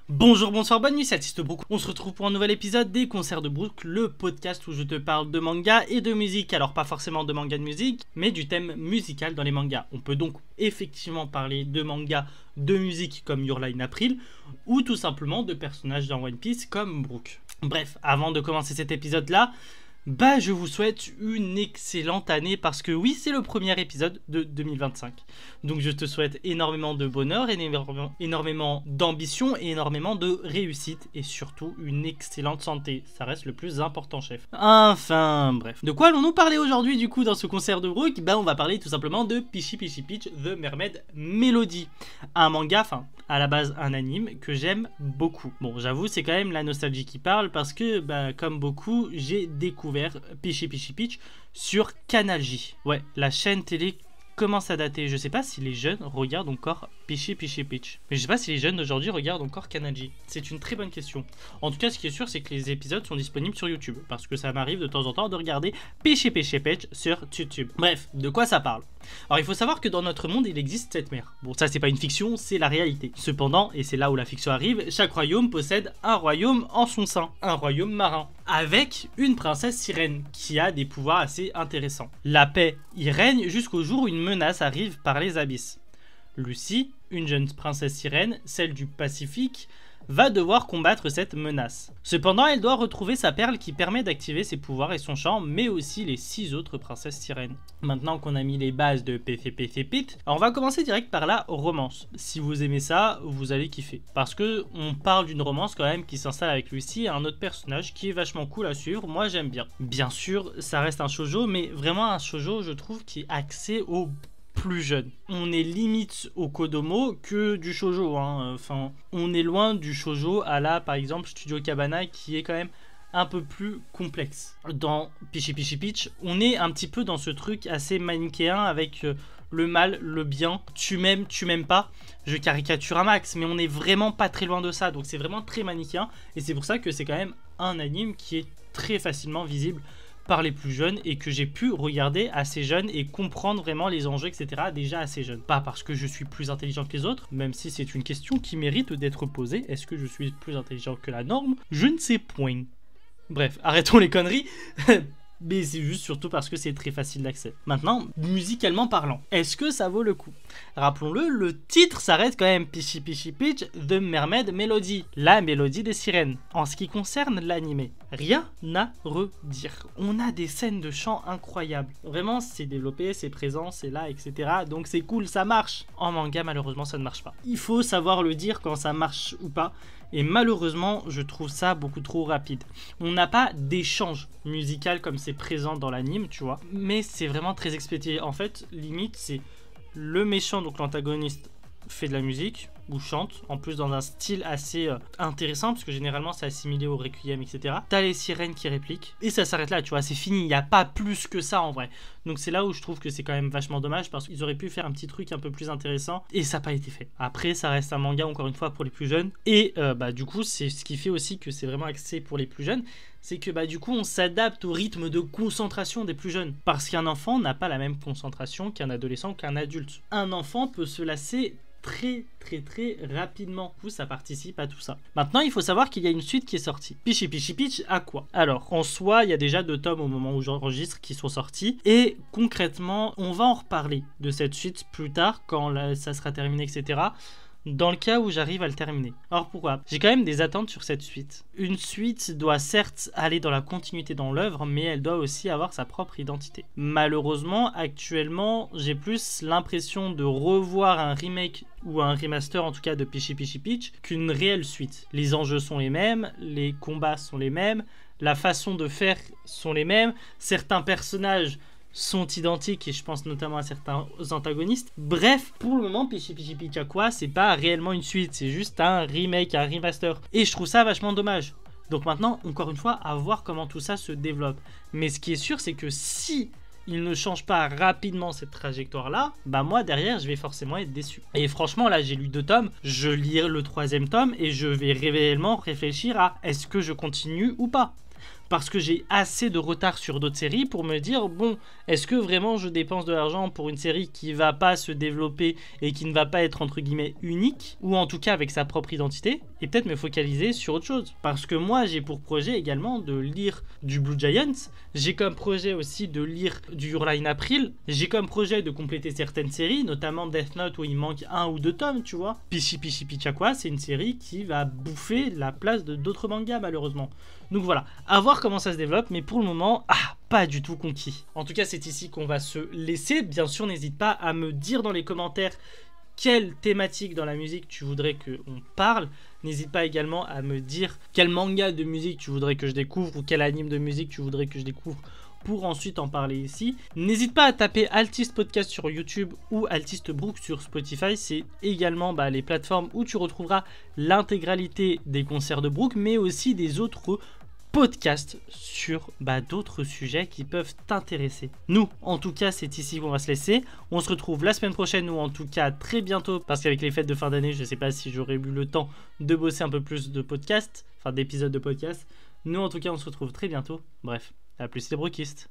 Bonjour, bonsoir, bonne nuit, c'est Artiste Brook. On se retrouve pour un nouvel épisode des Concerts de Brook, le podcast où je te parle de manga et de musique. Alors pas forcément de manga de musique, mais du thème musical dans les mangas. On peut donc effectivement parler de manga de musique comme Your Lie in April, ou tout simplement de personnages dans One Piece comme Brook. Bref, avant de commencer cet épisode-là, je vous souhaite une excellente année parce que oui, c'est le premier épisode de 2025. Donc je te souhaite énormément de bonheur, énormément d'ambition et énormément de réussite et surtout une excellente santé. Ça reste le plus important, chef. Enfin, bref. De quoi allons-nous parler aujourd'hui du coup dans ce concert de Brook? On va parler tout simplement de Peachy Peachy Peach The Mermaid Melody. Un manga, à la base un anime que j'aime beaucoup. Bon, j'avoue, c'est quand même la nostalgie qui parle parce que, comme beaucoup, j'ai découvert Peachy Peachy Peach sur Canal J. Ouais, la chaîne télé commence à dater. Je sais pas si les jeunes regardent encore Peachy Peachy Peach. Mais je sais pas si les jeunes d'aujourd'hui regardent encore Canal J. C'est une très bonne question. En tout cas, ce qui est sûr, c'est que les épisodes sont disponibles sur YouTube. Parce que ça m'arrive de temps en temps de regarder Peachy Peachy Peach sur YouTube. Bref, de quoi ça parle? Alors il faut savoir que dans notre monde, il existe 7 mers. Bon, ça c'est pas une fiction, c'est la réalité. Cependant, et c'est là où la fiction arrive, chaque royaume possède un royaume en son sein. Un royaume marin. Avec une princesse sirène qui a des pouvoirs assez intéressants. La paix y règne jusqu'au jour où une menace arrive par les abysses. Lucy, une jeune princesse sirène, celle du Pacifique, va devoir combattre cette menace. Cependant, elle doit retrouver sa perle qui permet d'activer ses pouvoirs et son chant, mais aussi les 6 autres princesses sirènes. Maintenant qu'on a mis les bases de PFPFPit, on va commencer direct par la romance. Si vous aimez ça, vous allez kiffer. Parce que on parle d'une romance quand même qui s'installe avec Lucy et un autre personnage qui est vachement cool à suivre, moi j'aime bien. Bien sûr, ça reste un shoujo, mais vraiment un shoujo, je trouve, qui est axé au plus jeune. On est limite au Kodomo que du shoujo. On est loin du shoujo à la, par exemple, Studio Cabana qui est quand même un peu plus complexe. Dans Peachy Peachy Peach, on est un petit peu dans ce truc assez manichéen avec le mal, le bien, tu m'aimes pas. Je caricature un max, mais on est vraiment pas très loin de ça. Donc c'est vraiment très manichéen et c'est pour ça que c'est quand même un anime qui est très facilement visible par les plus jeunes et que j'ai pu regarder assez jeune et comprendre vraiment les enjeux, etc. déjà assez jeune. Pas parce que je suis plus intelligent que les autres, même si c'est une question qui mérite d'être posée. Est-ce que je suis plus intelligent que la norme? Je ne sais point. Bref, arrêtons les conneries. Mais c'est juste surtout parce que c'est très facile d'accès. Maintenant, musicalement parlant, est-ce que ça vaut le coup? Rappelons-le, le titre s'arrête quand même Peachy Peachy Peach The Mermaid Melody, la mélodie des sirènes. En ce qui concerne l'animé, rien à redire. On a des scènes de chant incroyables. Vraiment, c'est développé, c'est présent, c'est là, etc. Donc c'est cool, ça marche. En manga, malheureusement, ça ne marche pas. Il faut savoir le dire quand ça marche ou pas. Et malheureusement, je trouve ça beaucoup trop rapide. On n'a pas d'échange musical comme c'est présent dans l'anime, tu vois. Mais c'est vraiment très expédié. En fait, limite, c'est le méchant, donc l'antagoniste, fait de la musique ou chante, en plus dans un style assez intéressant, parce que généralement c'est assimilé au requiem, etc. T'as les sirènes qui répliquent, et ça s'arrête là, tu vois, c'est fini, il n'y a pas plus que ça en vrai. Donc c'est là où je trouve que c'est quand même vachement dommage, parce qu'ils auraient pu faire un petit truc un peu plus intéressant, et ça n'a pas été fait. Après, ça reste un manga, encore une fois, pour les plus jeunes, et du coup, c'est ce qui fait aussi que c'est vraiment axé pour les plus jeunes, c'est que du coup, on s'adapte au rythme de concentration des plus jeunes. Parce qu'un enfant n'a pas la même concentration qu'un adolescent, qu'un adulte. Un enfant peut se lasser très rapidement. Du coup, ça participe à tout ça. Maintenant, il faut savoir qu'il y a une suite qui est sortie. Peachy Peachy Peach à quoi? Alors, en soi, il y a déjà 2 tomes au moment où j'enregistre qui sont sortis. Et concrètement, on va en reparler de cette suite plus tard, quand ça sera terminé, etc. Dans le cas où j'arrive à le terminer. Alors pourquoi? J'ai quand même des attentes sur cette suite. Une suite doit certes aller dans la continuité dans l'œuvre, mais elle doit aussi avoir sa propre identité. Malheureusement, actuellement, j'ai plus l'impression de revoir un remake ou un remaster en tout cas de Peachy Peachy Peach qu'une réelle suite. Les enjeux sont les mêmes, les combats sont les mêmes, la façon de faire sont les mêmes, certains personnages sont identiques et je pense notamment à certains antagonistes. Bref, pour le moment, Peachy Peachy Peach Aqua, c'est pas réellement une suite, c'est juste un remake, un remaster. Et je trouve ça vachement dommage. Donc maintenant, encore une fois, à voir comment tout ça se développe. Mais ce qui est sûr, c'est que si il ne change pas rapidement cette trajectoire-là, moi derrière, je vais forcément être déçu. Et franchement, là, j'ai lu 2 tomes, je lis le 3e tome et je vais réellement réfléchir à est-ce que je continue ou pas. parce que j'ai assez de retard sur d'autres séries pour me dire, bon, est-ce que vraiment je dépense de l'argent pour une série qui va pas se développer et qui ne va pas être entre guillemets unique, ou en tout cas avec sa propre identité, et peut-être me focaliser sur autre chose. Parce que moi j'ai pour projet également de lire du Blue Giants, j'ai comme projet aussi de lire du Your Lie in April, j'ai comme projet de compléter certaines séries, notamment Death Note où il manque 1 ou 2 tomes, tu vois. Pichi Pichi Pichakwa, c'est une série qui va bouffer la place de d'autres mangas malheureusement. Donc voilà, à voir comment ça se développe, mais pour le moment, pas du tout conquis. En tout cas, c'est ici qu'on va se laisser. Bien sûr, n'hésite pas à me dire dans les commentaires quelle thématique dans la musique tu voudrais qu'on parle. N'hésite pas également à me dire quel manga de musique tu voudrais que je découvre ou quel anime de musique tu voudrais que je découvre pour ensuite en parler ici. N'hésite pas à taper Altiste Podcast sur YouTube ou Altiste Brook sur Spotify. C'est également les plateformes où tu retrouveras l'intégralité des concerts de Brook, mais aussi des autres podcasts sur d'autres sujets qui peuvent t'intéresser. Nous, en tout cas, c'est ici qu'on va se laisser. On se retrouve la semaine prochaine ou en tout cas très bientôt, parce qu'avec les fêtes de fin d'année, je ne sais pas si j'aurais eu le temps de bosser un peu plus de podcasts, enfin d'épisodes de podcasts. Nous, en tout cas, on se retrouve très bientôt. Bref, à plus les brookistes.